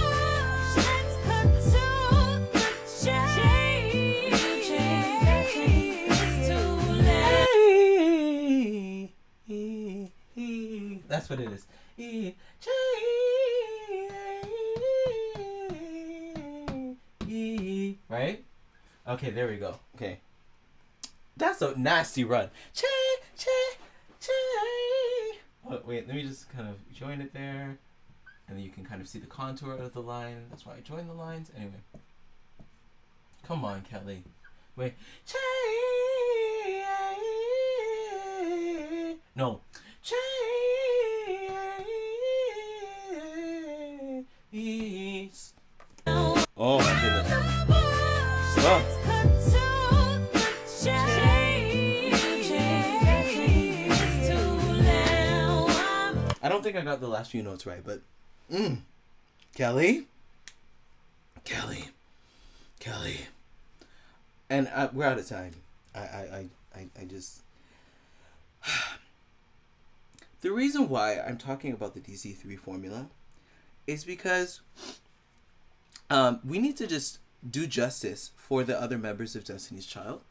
That's what it is. Right? Okay, there we go. Okay. That's a nasty run. Oh, wait, let me just kind of join it there. And then you can kind of see the contour of the line. That's why I joined the lines. Anyway. Come on, Kelly. Wait. No. Oh my goodness. Oh. I don't think I got the last few notes right, but Kelly, and we're out of time. I just the reason why I'm talking about the DC3 formula is because we need to just do justice for the other members of Destiny's Child.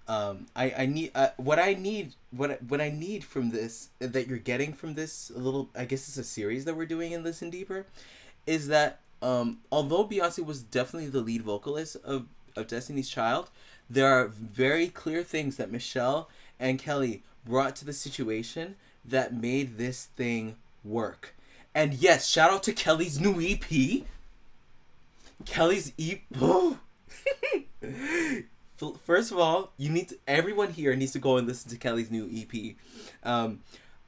I need what I need from this, that you're getting from this little, I guess it's a series that we're doing in Listen Deeper, is that although Beyonce was definitely the lead vocalist of Destiny's Child, there are very clear things that Michelle and Kelly brought to the situation that made this thing work. And yes, shout out to Kelly's new EP. Kelly's EP. First of all, everyone here needs to go and listen to Kelly's new EP.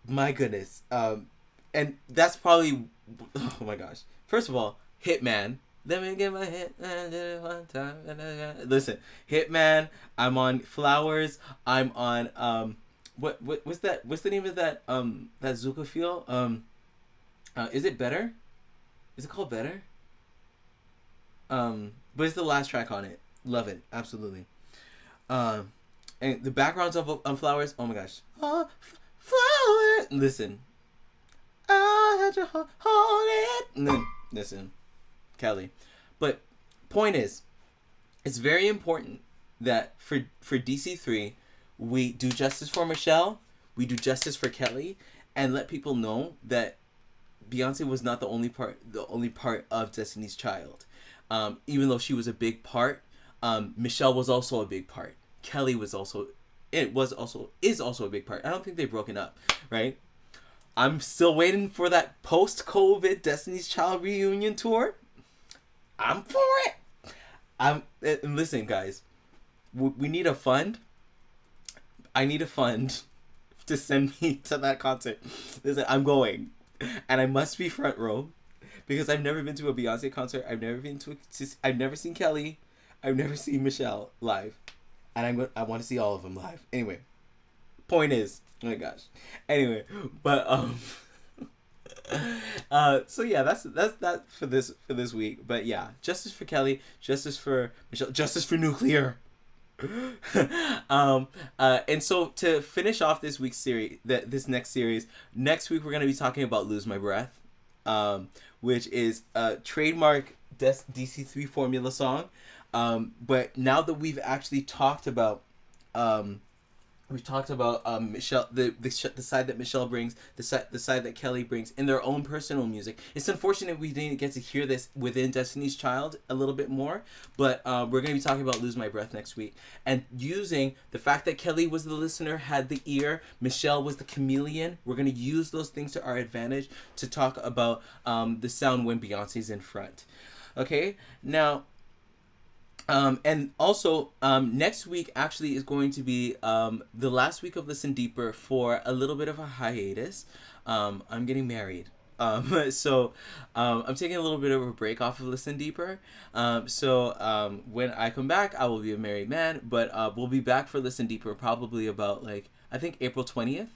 My goodness. And that's probably, oh my gosh. First of all, Hitman. Let me get my hit one time. Listen, Hitman. I'm on Flowers. I'm on what's that? What's the name of that that Zuka feel? Is it Better? Is it called Better? But it's the last track on it. Love it, absolutely. And the backgrounds of Flowers. Oh my gosh. Flowers. Listen. I had to hold it. Listen, Kelly. But point is, it's very important that for DC3, we do justice for Michelle, we do justice for Kelly, and let people know that Beyonce was not the only part of Destiny's Child. Even though she was a big part, Michelle was also a big part. Kelly is also a big part. I don't think they've broken up, right? I'm still waiting for that post-COVID Destiny's Child reunion tour. I'm for it. Listen, guys, we need a fund. I need a fund to send me to that concert. Listen, I'm going, and I must be front row because I've never been to a Beyonce concert. I've never seen Kelly. I've never seen Michelle live, and I want to see all of them live. Anyway, point is, oh my gosh. Anyway, but so yeah, that's that for this week. But yeah, justice for Kelly, justice for Michelle, justice for Nuclear. And so to finish off this week's series, this next series, next week we're gonna be talking about "Lose My Breath," which is a trademark DC3 Formula song. But now that we've actually talked about Michelle, the side that Michelle brings, the side that Kelly brings in their own personal music. It's unfortunate we didn't get to hear this within Destiny's Child a little bit more, but we're going to be talking about "Lose My Breath" next week, and using the fact that Kelly was the listener, had the ear, Michelle was the chameleon. We're going to use those things to our advantage to talk about the sound when Beyonce's in front. Okay, now. And also, next week actually is going to be the last week of Listen Deeper for a little bit of a hiatus. I'm getting married. So I'm taking a little bit of a break off of Listen Deeper. So when I come back, I will be a married man. But we'll be back for Listen Deeper probably about, I think April 20th.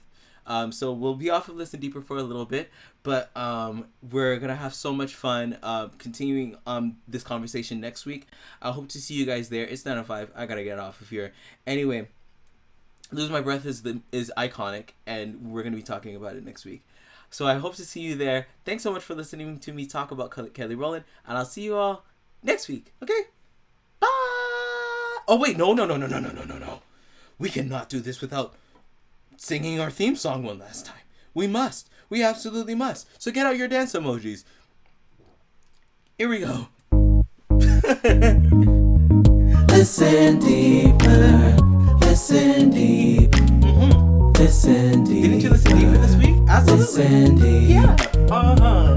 So we'll be off of Listen Deeper for a little bit, but we're gonna have so much fun continuing this conversation next week. I hope to see you guys there. It's 9:05. I gotta get off of here. Anyway, "Lose My Breath" is iconic, and we're gonna be talking about it next week. So I hope to see you there. Thanks so much for listening to me talk about Kelly Rowland, and I'll see you all next week. Okay? Bye. Oh wait, no. We cannot do this without singing our theme song one last time. We must We absolutely must. So get out your dance emojis. Here we go. Listen deeper, listen deep, listen deeper. Didn't you listen deeper this week? Absolutely. Listen deep, Yeah.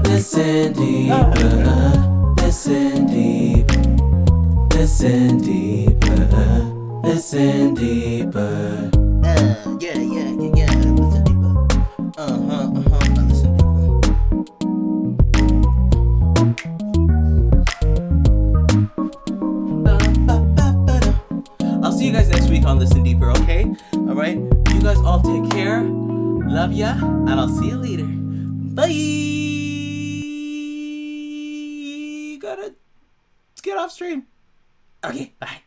listen deeper, listen deep, listen deeper, listen deeper. Yeah. Listen deeper. Listen deeper. I'll see you guys next week on Listen Deeper, okay? Alright? You guys all take care. Love ya. And I'll see you later. Bye. Gotta get off stream. Okay, bye.